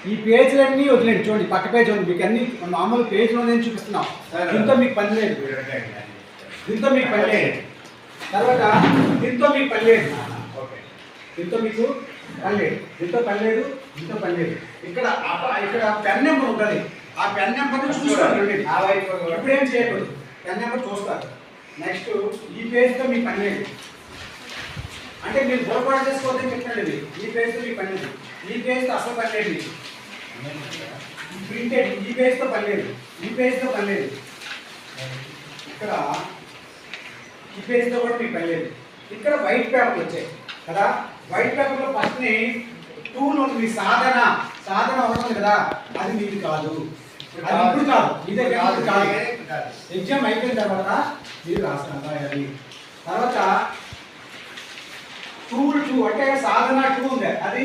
ఈ పేజీలన్నీ వదిలేండి. చూడండి పక్క పేజ్ ఉంది, మీకు అన్ని మామూలు పేజ్లో నేను చూపిస్తున్నాం. దీంతో మీకు పని లేదు, దీంతో మీకు పని లేదు. తర్వాత దీంతో మీకు పని లేదు, దీంతో మీకు పని లేదు, దీంతో పని లేదు, దీంతో పని లేదు. ఇక్కడ ఇక్కడ పెన్ నెంబర్ ఉంటుంది, ఆ పెన్ నెంబర్ని చూసుకోండి. ఇప్పుడు ఏం చేయకూడదు, పెన్ నెంబర్ చూస్తారు. నెక్స్ట్ ఈ పేజ్తో మీకు పని లేదు, అంటే మీరు పొరపాటు చేసుకోవద్దని చెప్తాడు. ఈ పేజ్తో మీకు పని లేదు, ఈ పేజ్తో అసలు పని లేదు. ప్రింటెడ్ ఈ పేజ్తో పని లేదు, ఈ పేజ్తో పని లేదు, ఇక్కడ ఈ పేజ్తో కూడా మీకు పని లేదు. ఇక్కడ వైట్ పేపర్లు వచ్చాయి కదా, వైట్ పేపర్లో ఫస్ట్ని టూల్ ఉంది, మీ సాధన అవుతుంది కదా, అది మీది కాదు, అది ఇప్పుడు కాదు, ఇదే కాదు. ఎగ్జామ్ అయిపోయిన తర్వాత మీరు రాస్తాను. తర్వాత టూల్ 2 అంటే సాధన 2 ఉంది, అది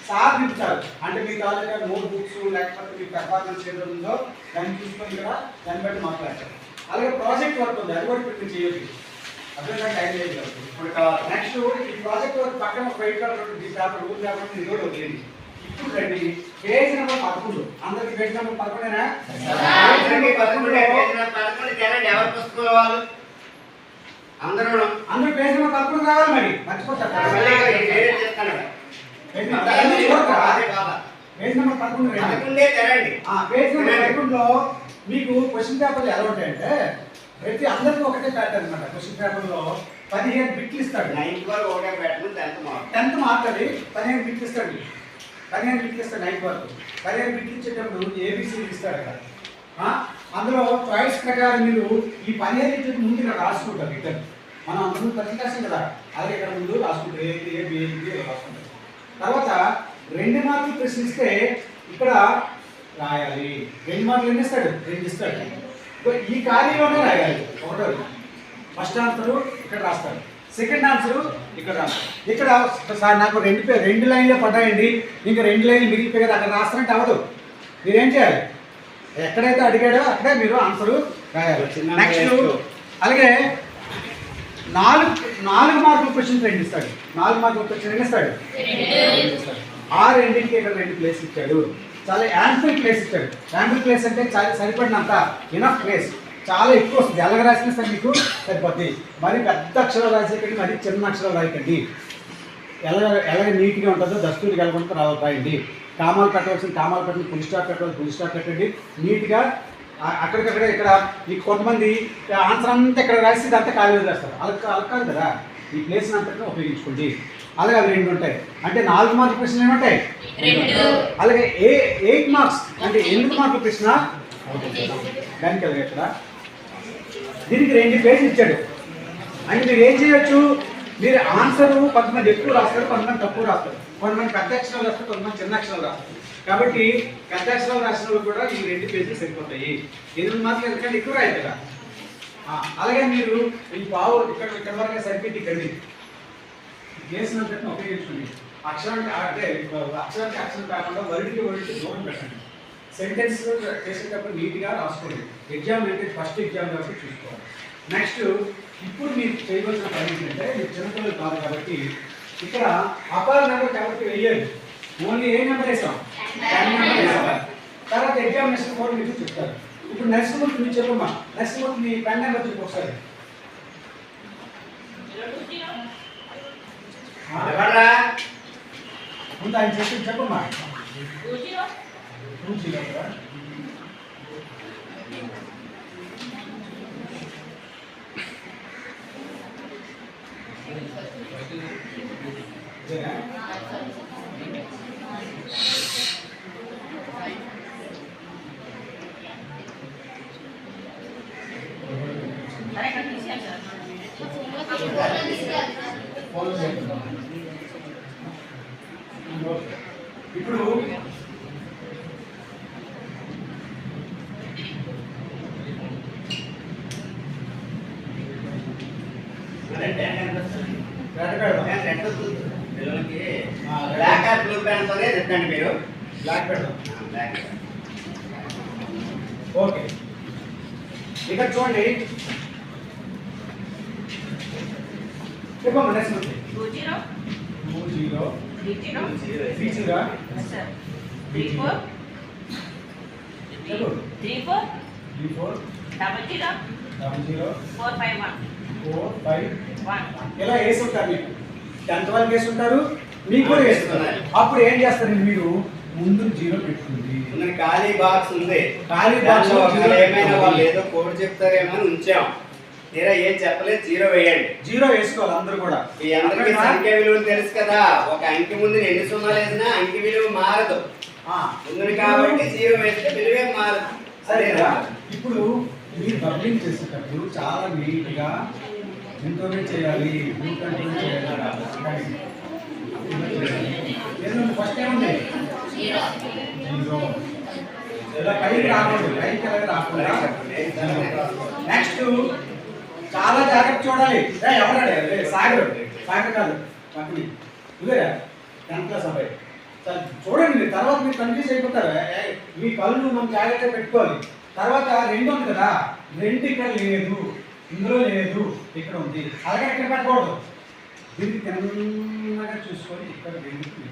సార్ నింపుతారు. అంటే మీ తాలూకా నోట్ బుక్స్ లేకపోతే మీ పెర్ఫార్మెన్స్ ఏదో ఉందో దాన్ని చూసుకొని కూడా దాన్ని బట్టి మాట్లాడతారు. అలాగే ప్రాజెక్ట్ వర్క్ ఉంది, అది కూడా ఇప్పుడు చేయొచ్చు, అదే టైం లేదు. నెక్స్ట్ ఈ ప్రాజెక్ట్ వర్క్ పక్కన ఒక వైట్ పేపర్ ఉంటుంది, పేపర్ ఊరు పేపర్ ఇది కూడా వదిలేండి. ఇప్పుడు రండి పేజ్ నెంబర్ 11. అందరికి పేజ్ నెంబర్ 11 అందరూ పేజ్ నెంబర్ 11 రావాలి, మరి మర్చిపోతారు. పేజ్ నెంబర్ 11లో మీకు క్వశ్చన్ పేపర్లు ఎలా ఉంటాయంటే ప్రతి అందరికీ ఒకటే ప్యాటర్న్ అనమాట. క్వశ్చన్ పేపర్లో 15 బిట్లు ఇస్తాడు. 10th మాట్లాడి 15 బిట్లు ఇస్తాడు. 15 బిట్లు ఇస్తాడు 9th వరకు. 15 బిట్లు ఇచ్చేటప్పుడు ఏబిసి ఇస్తాడు కదా. అందులో చాయిస్ ప్రకారం మీరు ఈ 15 బిట్లకు ముందు ఇక్కడ రాసుకుంటారు. రిటర్న్ మనం అందరూ ప్రతి కదా, అలాగే ఇక్కడ ముందు రాసుకుంటారు, ఏబి రాసుకుంటారు. తర్వాత 2 మార్కులు ప్రశ్నిస్తే ఇక్కడ రాయాలి. 2 మార్కులు ఎన్ని ఇస్తాడు? 2 ఇస్తాడు. ఈ ఖాళీలోనే రాయాలి. ఒకటోది ఫస్ట్ ఆన్సర్ ఇక్కడ రాస్తారు, సెకండ్ ఆన్సర్ ఇక్కడ రాస్తారు. ఇక్కడ సార్ నాకు 2 లైన్లు పడ్డాయండి, ఇంకా 2 లైన్లు మిగిలిపోయి అక్కడ రాస్తారంటే అవ్వదు. మీరేం చేయాలి, ఎక్కడైతే అడిగాడో అక్కడే మీరు ఆన్సర్ రాయాలి. నెక్స్ట్ అలాగే 4 మార్కుల క్వశ్చన్ 2 ఇస్తాడు. 4 మార్కుల క్వశ్చన్ ఎన్ని ఇస్తాడు? 2 ఆ రెండింటికి ఇక్కడ 2 ప్లేస్ ఇచ్చాడు. చాలా యాంపుల్ ప్లేస్ ఇచ్చాడు. యాంపుల్ ప్లేస్ అంటే చాలా సరిపడినంత ఇనఫ్ ప్లేస్, చాలా ఎక్కువ వస్తుంది. ఎలాగ రాసినా సరే మీకు సరిపోద్ది. మరి పెద్ద అక్షరాలు రాసేకండి, మరి చిన్న అక్షరాలు రాయకండి. ఎలాగ నీట్గా ఉంటుందో దస్తూరికి వెళ్ళకుండా రాయండి. కామాలు పెట్టవలసిన కామాలు పెట్టండి, ఫుల్ స్టాప్ పెట్టవాలి ఫుల్ స్టాప్ పెట్టండి. నీట్గా అక్కడికక్కడ ఇక్కడ మీకు కొంతమంది ఆన్సర్ అంతా ఇక్కడ రాసి అంతా ఖాళీ రాస్తారు. అలా కాదు కదా, ఈ ప్లేస్ అంతా ఉపయోగించుకోండి. అలాగే అవి 2 ఉంటాయి. అంటే 4 మార్కుల ప్రశ్నలు ఏముంటాయి? 2. అలాగే 8 మార్క్స్ అంటే 8 మార్కుల ప్రశ్న దానికి అలాగే ఇక్కడ దీనికి 2 పేజీలు ఇచ్చాడు. అంటే మీరు ఏం చేయొచ్చు, మీరు ఆన్సర్ కొంతమంది ఎక్కువ రాస్తారు, కొంతమంది తక్కువ రాస్తారు, కొంతమంది పెద్ద అక్షరాలు రాస్తారు, కొంతమంది చిన్న అక్షరాలు రాస్తారు. కాబట్టి పెద్ద అక్షరాలు రాసిన వాళ్ళు కూడా ఈ 2 పేజీలు సరిపోతాయి. 8 మార్కులు ఎందుకంటే ఎక్కువ రాయాలి కదా. అలాగే మీరు ఈ పావు ఇక్కడ వరకే సరిపెట్టి ఇక్కడి చేసినంతటిని ఉపయోగించుకోండి. అక్షరానికి అంటే అక్షరానికి అక్షరం కాకుండా వరిడికి దూరం పెట్టండి. సెంటెన్స్ చేసేటప్పుడు నీట్గా రాసుకోండి. ఎగ్జామ్ అంటే ఫస్ట్ ఎగ్జామ్ కాబట్టి చూసుకోవాలి. నెక్స్ట్ ఇప్పుడు మీరు చేయవలసిన పని ఏంటంటే, మీరు చిన్నపిల్లలు కాదు కాబట్టి ఇక్కడ అపార్ నెంబర్ కాబట్టి వెయ్యాలి. ఓన్లీ ఏ నెంబర్ వేసాం? 10 నెంబర్ వేసాం. తర్వాత ఎగ్జామినేషన్ కూడా మీకు చెప్తారు. ఇప్పుడు నెక్స్ట్ మంత్ మీరు చెప్పమ్మా, నెక్స్ట్ మంత్ మీ 10 నెంబర్ చెప్పి ఒకసారి. ముందు ఆయన చెప్పమ్మా. 20 ఇప్పుడు పిల్లలకి బ్లాక్ అండ్ బ్లూ పెన్ తోనే తిట్టండి మీరు. బ్లాక్ పెడదాం. ఓకే, ఇక్కడ చూడండి. చెప్పమ్మా నెక్స్ట్ 20 30 30 30 3 4 చెప్పు 3 4 3 4 double 0 0 4 5 1 4 5 1 ఇలా వేసి ఉంటారు మీకు 10th వాళ్ళకి వేసి ఉంటారు మీకు కూడా వేస్తున్నారు. అప్పుడు ఏం చేస్తారు మీరు ముందు జీరో పెట్టుకుంది ముందు ఖాళీ బాక్స్ ఉంది. ఖాళీ బాక్స్ దాంట్లో లో ఒకవేళ జీరో ఏమైనా పెట్టుకోండి. వాళ్ళు ఏదో కోడ్ చెప్తారేమో అని ఉంచాం. తీరా ఏం చెప్పలేదు, జీరో వేయండి. జీరో వేసుకోవాలి అందరూ కూడా. ఈ అందరికీ సంఖ్య విలువలు తెలుసు కదా. ఒక అంకె ముందు ఎన్ని సున్నాలు వేసినా అంకె విలువ మారదు. ఉంది కాబట్టి జీరో వేస్తే విలువే మారదు. సరే కదా. ఇప్పుడు మీరు బబ్లింగ్ చేసేటప్పుడు చాలా నీట్ గా ఎంతోనే చేయాలి, బ్లూ కంట్రోల్ చేయాలి. ఫస్ట్ ఏముంది జీరో. ఇలా పైకి రాకూడదు, పైకి అలాగే రాకుండా. నెక్స్ట్ చాలా జాగ్రత్త చూడాలి. ఎవరాడే సాగర్ కాదు పక్కని ఇదేరా 10th క్లాస్ అబ్బాయి. చూడండి మీరు తర్వాత మీరు కన్ఫ్యూజ్ అయిపోతారు. మీ కళ్ళు మనం జాగ్రత్తగా పెట్టుకోవాలి. తర్వాత 2 ఉంది కదా, 2 ఇక్కడ లేదు, ఇందులో లేదు, ఇక్కడ ఉంది. అలాగే ఇక్కడ పెట్టకూడదు. దీనికి తిన్నగా చూసుకొని ఇక్కడ 2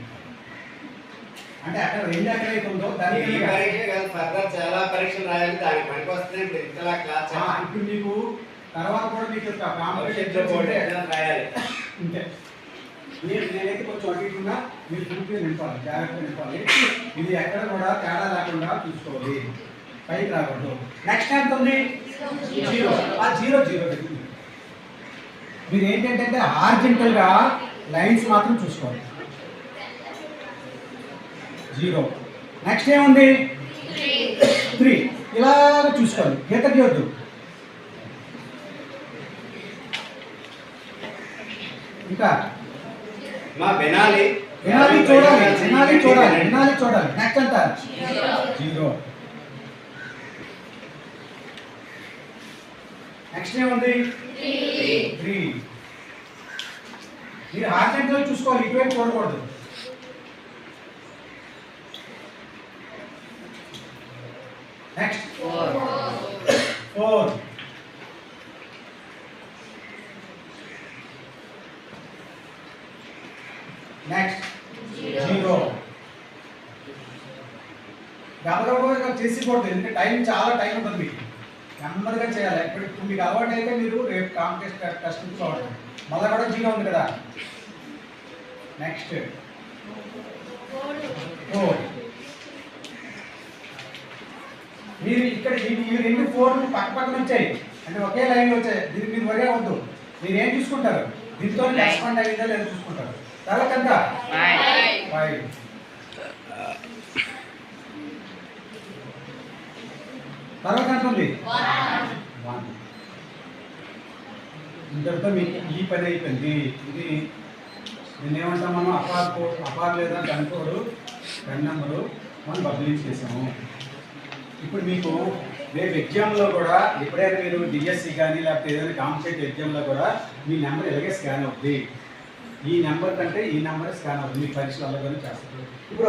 అంటే అక్కడ 2 ఎక్కడైతే ఉందో ఈ దానికి పరీక్ష కాదు, ఫర్దర్ చాలా పరీక్షలు రాయాలి. దానికి పనికి వస్తుంది. ఇప్పుడు ఇంతలా క్లాస్ ఇప్పుడు మీకు తర్వాత కూడా మీకు భవిష్యత్తులో బోర్డు ఎగ్జామ్ రాయాలి. అంతే. నేనైతే కొంచెం అటు ఇటుగా మీరు పూర్తిగా నింపాలి, జాగ్రత్తగా నింపాలి. ఇది ఎక్కడ కూడా తేడా లేకుండా చూసుకోవాలి, పైకి రాకూడదు. నెక్స్ట్ ఎంత ఉంది జీరో. ఆ జీరో జీరో పెట్టింది. మీరు ఏంటంటే హార్జెంటల్ గా లైన్స్ మాత్రం చూసుకోవాలి. జీరో. నెక్స్ట్ ఏముంది 3. ఇలాగ చూసుకోవాలి, గీత గీయొద్దు. ఇంకా మా వినాలి వినాలి చూడాలి, వినాలి చూడాలి, వినాలి చూడాలి. నెక్స్ట్ ఎంత జీరో. నెక్స్ట్ ఏముంది 3. మీరు హార్జెంటల్ లో చూసుకోవాలి, ఇటువైపు చూడకూడదు. నెక్స్ట్ 4. నెక్స్ట్ 0. గబగబా చేసిపోతుంది, ఎందుకంటే చాలా టైం ఉంటుంది మీకు. నెమ్మదిగా చేయాలి. ఇప్పుడు మీకు అలవాటు అయితే మీరు రేపు కాంపిటేషన్ టెస్ట్ చూసుకోవాలి. మళ్ళీ కూడా 0 ఉంది కదా. నెక్స్ట్ 4. మీరు ఇక్కడ ఈ 2 4 పక్క పక్కన వచ్చాయి అంటే ఒకే లైన్లో వచ్చాయి. దీనికి మీరు వరే వద్దు. మీరు ఏం చూసుకుంటారు, దీంతో రెస్పాండ్ అయ్యిందా లేదా చూసుకుంటారు. తర్వాత ఎంత 5. తర్వాత ఎంత ఉంది 1. ఇంతటితో మీకు ఈ పని అయిపోయింది. ఇది దీన్ని ఏమంటాం మనం అపార్ లేదా కనుకోడు 10 నెంబరు మనం బబ్లింగ్ చేసాము. ఇప్పుడు మీకు రేపు ఎగ్జామ్లో కూడా ఎప్పుడైనా మీరు డిఎస్సి కానీ లేకపోతే ఏదైనా కాంపిటేటివ్ ఎగ్జామ్లో కూడా మీ నెంబర్ ఇలాగే స్కాన్ అవుతుంది. ఈ నెంబర్ కంటే ఈ నెంబర్ స్కాన్ అవుతుంది. మీ పరీక్షలు అలాగే చేస్తారు. ఇప్పుడు